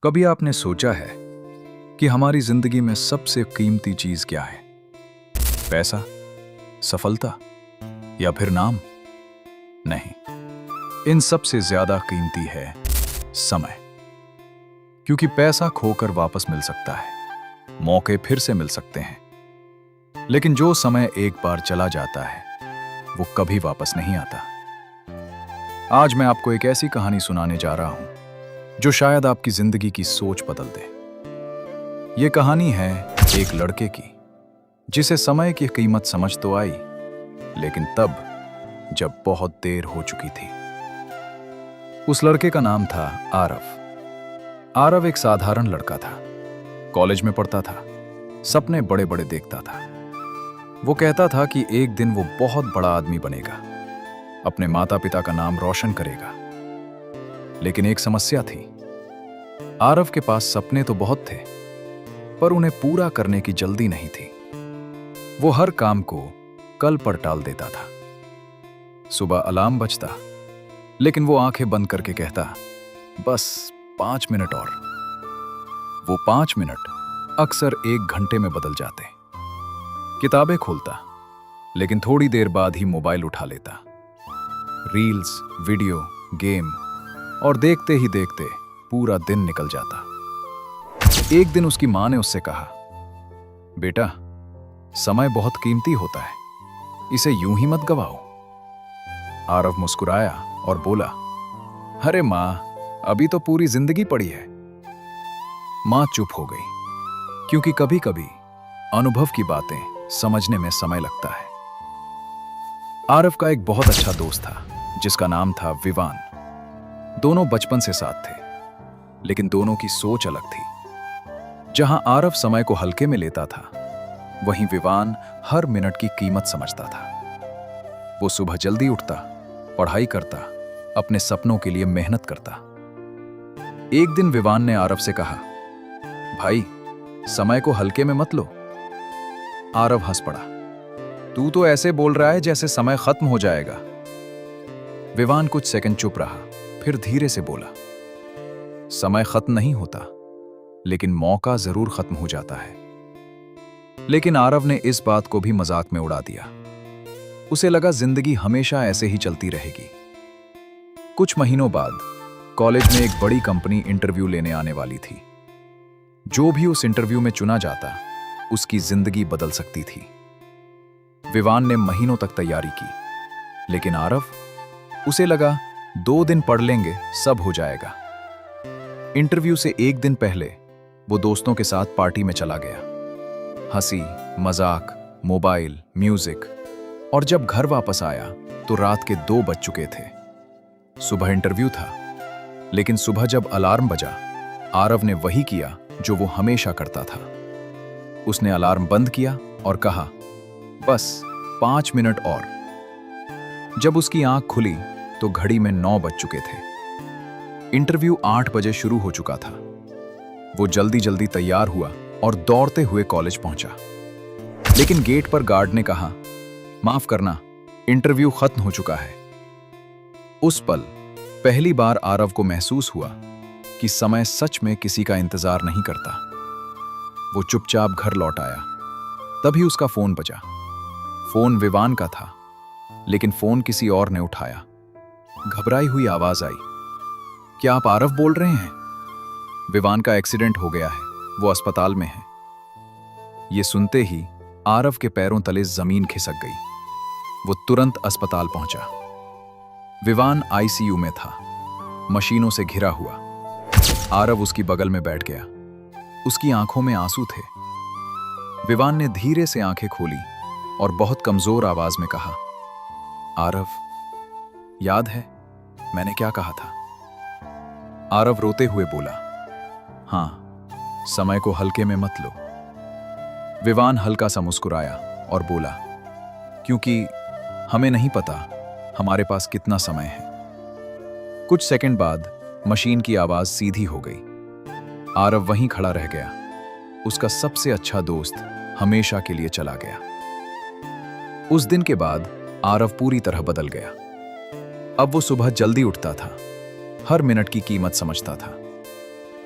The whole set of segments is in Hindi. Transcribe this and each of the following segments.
कभी आपने सोचा है कि हमारी जिंदगी में सबसे कीमती चीज क्या है? पैसा, सफलता या फिर नाम? नहीं, इन सबसे ज्यादा कीमती है समय। क्योंकि पैसा खोकर वापस मिल सकता है, मौके फिर से मिल सकते हैं, लेकिन जो समय एक बार चला जाता है वो कभी वापस नहीं आता। आज मैं आपको एक ऐसी कहानी सुनाने जा रहा हूं जो शायद आपकी जिंदगी की सोच बदल दे। ये कहानी है एक लड़के की जिसे समय की कीमत समझ तो आई, लेकिन तब जब बहुत देर हो चुकी थी। उस लड़के का नाम था आरव। आरव एक साधारण लड़का था। कॉलेज में पढ़ता था, सपने बड़े बड़े देखता था। वो कहता था कि एक दिन वो बहुत बड़ा आदमी बनेगा, अपने माता पिता का नाम रोशन करेगा। लेकिन एक समस्या थी। आरव के पास सपने तो बहुत थे, पर उन्हें पूरा करने की जल्दी नहीं थी। वो हर काम को कल पर टाल देता था। सुबह अलार्म बजता, लेकिन वो आंखें बंद करके कहता, बस 5 मिनट और। वो 5 मिनट अक्सर 1 घंटे में बदल जाते। किताबें खोलता, लेकिन थोड़ी देर बाद ही मोबाइल उठा लेता। रील्स, वीडियो, गेम, और देखते ही देखते पूरा दिन निकल जाता। एक दिन उसकी मां ने उससे कहा, बेटा, समय बहुत कीमती होता है, इसे यूं ही मत गवाओ। आरव मुस्कुराया और बोला, अरे मां, अभी तो पूरी जिंदगी पड़ी है। मां चुप हो गई, क्योंकि कभी कभी अनुभव की बातें समझने में समय लगता है। आरव का एक बहुत अच्छा दोस्त था जिसका नाम था विवान। दोनों बचपन से साथ थे, लेकिन दोनों की सोच अलग थी। जहां आरव समय को हल्के में लेता था, वहीं विवान हर मिनट की कीमत समझता था। वो सुबह जल्दी उठता, पढ़ाई करता, अपने सपनों के लिए मेहनत करता। एक दिन विवान ने आरव से कहा, भाई, समय को हल्के में मत लो। आरव हंस पड़ा, तू तो ऐसे बोल रहा है जैसे समय खत्म हो जाएगा। विवान कुछ सेकंड चुप रहा, फिर धीरे से बोला, समय खत्म नहीं होता, लेकिन मौका जरूर खत्म हो जाता है। लेकिन आरव ने इस बात को भी मजाक में उड़ा दिया। उसे लगा जिंदगी हमेशा ऐसे ही चलती रहेगी। कुछ महीनों बाद कॉलेज में एक बड़ी कंपनी इंटरव्यू लेने आने वाली थी। जो भी उस इंटरव्यू में चुना जाता, उसकी जिंदगी बदल सकती थी। विवान ने महीनों तक तैयारी की, लेकिन आरव, उसे लगा 2 दिन पढ़ लेंगे सब हो जाएगा। इंटरव्यू से 1 दिन पहले वो दोस्तों के साथ पार्टी में चला गया। हंसी, मजाक, मोबाइल, म्यूजिक, और जब घर वापस आया तो रात के 2 बज चुके थे। सुबह इंटरव्यू था, लेकिन सुबह जब अलार्म बजा, आरव ने वही किया जो वो हमेशा करता था। उसने अलार्म बंद किया और कहा, बस 5 मिनट और। जब उसकी आंख खुली तो घड़ी में 9 बज चुके थे। इंटरव्यू 8 बजे शुरू हो चुका था। वो जल्दी जल्दी तैयार हुआ और दौड़ते हुए कॉलेज पहुंचा। लेकिन गेट पर गार्ड ने कहा, माफ करना, इंटरव्यू खत्म हो चुका है। उस पल पहली बार आरव को महसूस हुआ कि समय सच में किसी का इंतजार नहीं करता। वो चुपचाप घर लौट आया। तभी उसका फोन बजा। फोन विवान का था, लेकिन फोन किसी और ने उठाया। घबराई हुई आवाज आई, क्या आप आरव बोल रहे हैं? विवान का एक्सीडेंट हो गया है, वो अस्पताल में है। ये सुनते ही आरव के पैरों तले जमीन खिसक गई। वो तुरंत अस्पताल पहुंचा। विवान आईसीयू में था, मशीनों से घिरा हुआ। आरव उसकी बगल में बैठ गया। उसकी आंखों में आंसू थे। विवान ने धीरे से आंखें खोली और बहुत कमजोर आवाज में कहा, आरव, याद है मैंने क्या कहा था? आरव रोते हुए बोला, हां, समय को हल्के में मत लो। विवान हल्का सा मुस्कुराया और बोला, क्योंकि हमें नहीं पता हमारे पास कितना समय है। कुछ सेकंड बाद मशीन की आवाज सीधी हो गई। आरव वहीं खड़ा रह गया। उसका सबसे अच्छा दोस्त हमेशा के लिए चला गया। उस दिन के बाद आरव पूरी तरह बदल गया। अब वो सुबह जल्दी उठता था, हर मिनट की कीमत समझता था।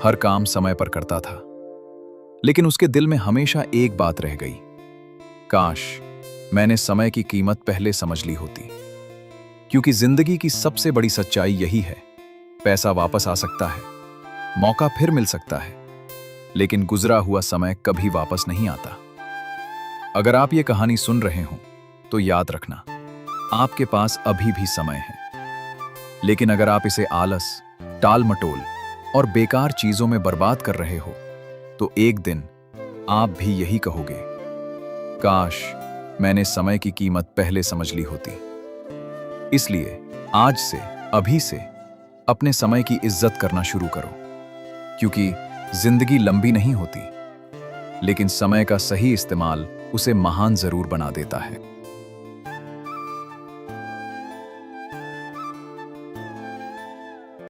हर काम समय पर करता था, लेकिन उसके दिल में हमेशा एक बात रह गई, काश मैंने समय की कीमत पहले समझ ली होती। क्योंकि जिंदगी की सबसे बड़ी सच्चाई यही है, पैसा वापस आ सकता है, मौका फिर मिल सकता है, लेकिन गुजरा हुआ समय कभी वापस नहीं आता। अगर आप ये कहानी सुन रहे हो तो याद रखना, आपके पास अभी भी समय है। लेकिन अगर आप इसे आलस, टाल मटोल और बेकार चीजों में बर्बाद कर रहे हो, तो एक दिन आप भी यही कहोगे, काश मैंने समय की कीमत पहले समझ ली होती। इसलिए आज से, अभी से अपने समय की इज्जत करना शुरू करो, क्योंकि जिंदगी लंबी नहीं होती, लेकिन समय का सही इस्तेमाल उसे महान जरूर बना देता है।